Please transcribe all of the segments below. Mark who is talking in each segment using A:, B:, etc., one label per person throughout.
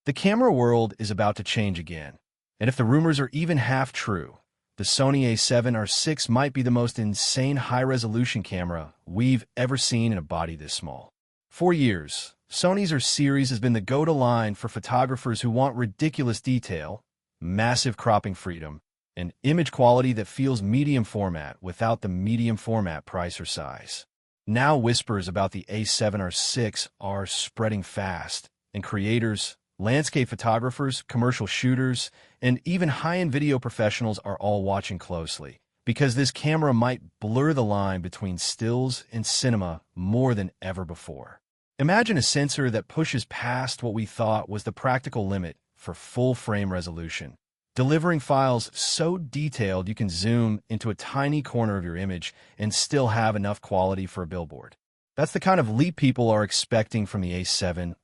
A: The camera world is about to change again, and if the rumors are even half true, the Sony A7R VI might be the most insane high-resolution camera we've ever seen in a body this small. For years, Sony's R series has been the go-to line for photographers who want ridiculous detail, massive cropping freedom, and image quality that feels medium format without the medium format price or size. Now whispers about the A7R VI are spreading fast, and creators, landscape photographers, commercial shooters, and even high-end video professionals are all watching closely, because this camera might blur the line between stills and cinema more than ever before. Imagine a sensor that pushes past what we thought was the practical limit for full-frame resolution, delivering files so detailed you can zoom into a tiny corner of your image and still have enough quality for a billboard. That's the kind of leap people are expecting from the A7R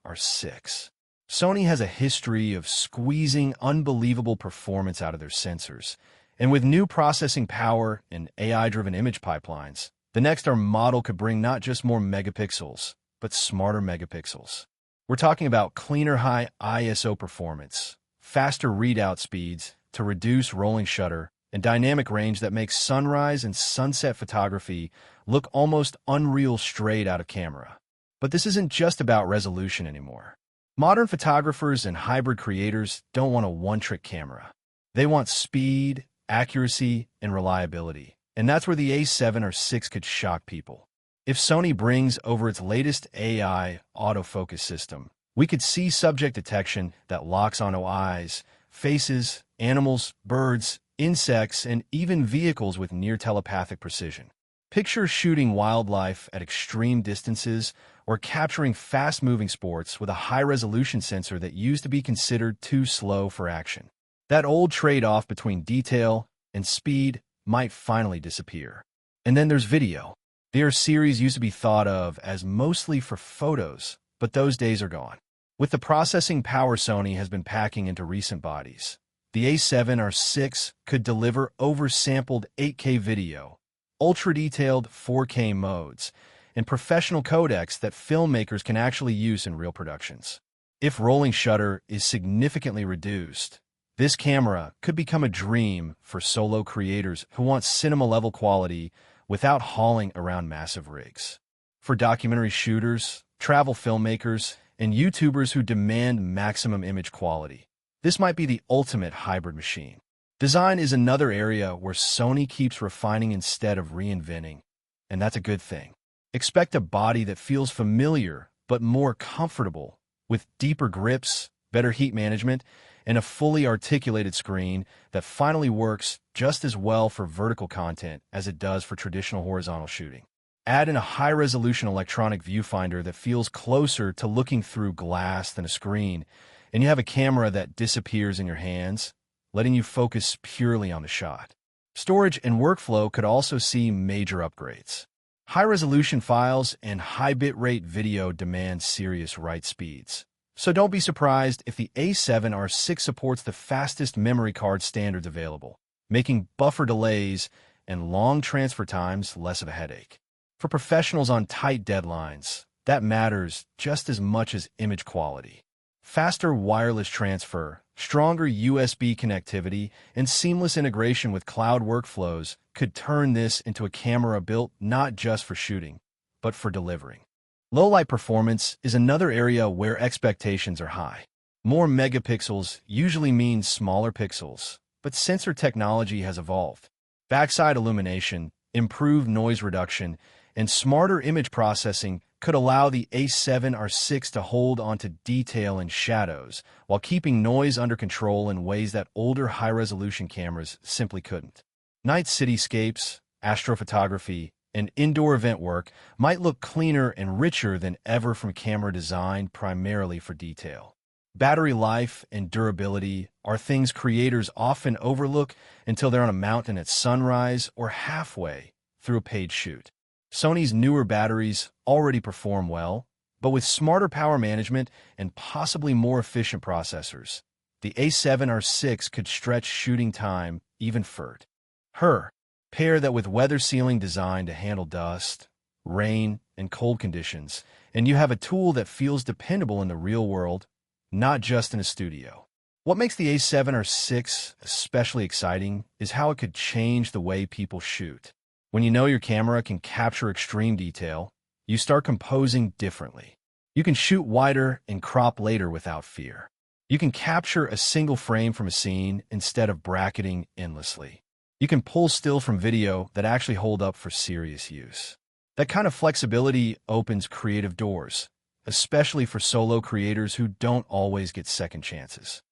A: VI. Sony has a history of squeezing unbelievable performance out of their sensors, and with new processing power and AI-driven image pipelines, the next R model could bring not just more megapixels, but smarter megapixels. We're talking about cleaner high ISO performance, faster readout speeds to reduce rolling shutter, and dynamic range that makes sunrise and sunset photography look almost unreal straight out of camera. But this isn't just about resolution anymore. Modern photographers and hybrid creators don't want a one-trick camera. They want speed, accuracy, and reliability. And that's where the A7R VI could shock people. If Sony brings over its latest AI autofocus system, we could see subject detection that locks onto eyes, faces, animals, birds, insects, and even vehicles with near telepathic precision. Picture shooting wildlife at extreme distances or capturing fast-moving sports with a high-resolution sensor that used to be considered too slow for action. That old trade-off between detail and speed might finally disappear. And then there's video. The R series used to be thought of as mostly for photos, but those days are gone. With the processing power Sony has been packing into recent bodies, the A7R VI could deliver oversampled 8K video, ultra-detailed 4K modes, and professional codecs that filmmakers can actually use in real productions. If rolling shutter is significantly reduced, this camera could become a dream for solo creators who want cinema-level quality without hauling around massive rigs. For documentary shooters, travel filmmakers, and YouTubers who demand maximum image quality, this might be the ultimate hybrid machine. Design is another area where Sony keeps refining instead of reinventing, and that's a good thing. Expect a body that feels familiar but more comfortable, with deeper grips, better heat management, and a fully articulated screen that finally works just as well for vertical content as it does for traditional horizontal shooting. Add in a high-resolution electronic viewfinder that feels closer to looking through glass than a screen, and you have a camera that disappears in your hands, letting you focus purely on the shot. Storage and workflow could also see major upgrades. High-resolution files and high bitrate video demand serious write speeds. So don't be surprised if the A7R VI supports the fastest memory card standards available, making buffer delays and long transfer times less of a headache. For professionals on tight deadlines, that matters just as much as image quality. Faster wireless transfer, stronger USB connectivity, and seamless integration with cloud workflows could turn this into a camera built not just for shooting, but for delivering. Low-light performance is another area where expectations are high. More megapixels usually means smaller pixels, but sensor technology has evolved. Backside illumination, improved noise reduction, and smarter image processing could allow the A7R VI to hold onto detail and shadows while keeping noise under control in ways that older high-resolution cameras simply couldn't. Night cityscapes, astrophotography, and indoor event work might look cleaner and richer than ever from camera designed primarily for detail. Battery life and durability are things creators often overlook until they're on a mountain at sunrise or halfway through a paid shoot. Sony's newer batteries already perform well, but with smarter power management and possibly more efficient processors, the A7R VI could stretch shooting time even further. Pair that with weather sealing designed to handle dust, rain, and cold conditions, and you have a tool that feels dependable in the real world, not just in a studio. What makes the A7R VI especially exciting is how it could change the way people shoot. When you know your camera can capture extreme detail, you start composing differently. You can shoot wider and crop later without fear. You can capture a single frame from a scene instead of bracketing endlessly. You can pull still from video that actually hold up for serious use. That kind of flexibility opens creative doors, especially for solo creators who don't always get second chances.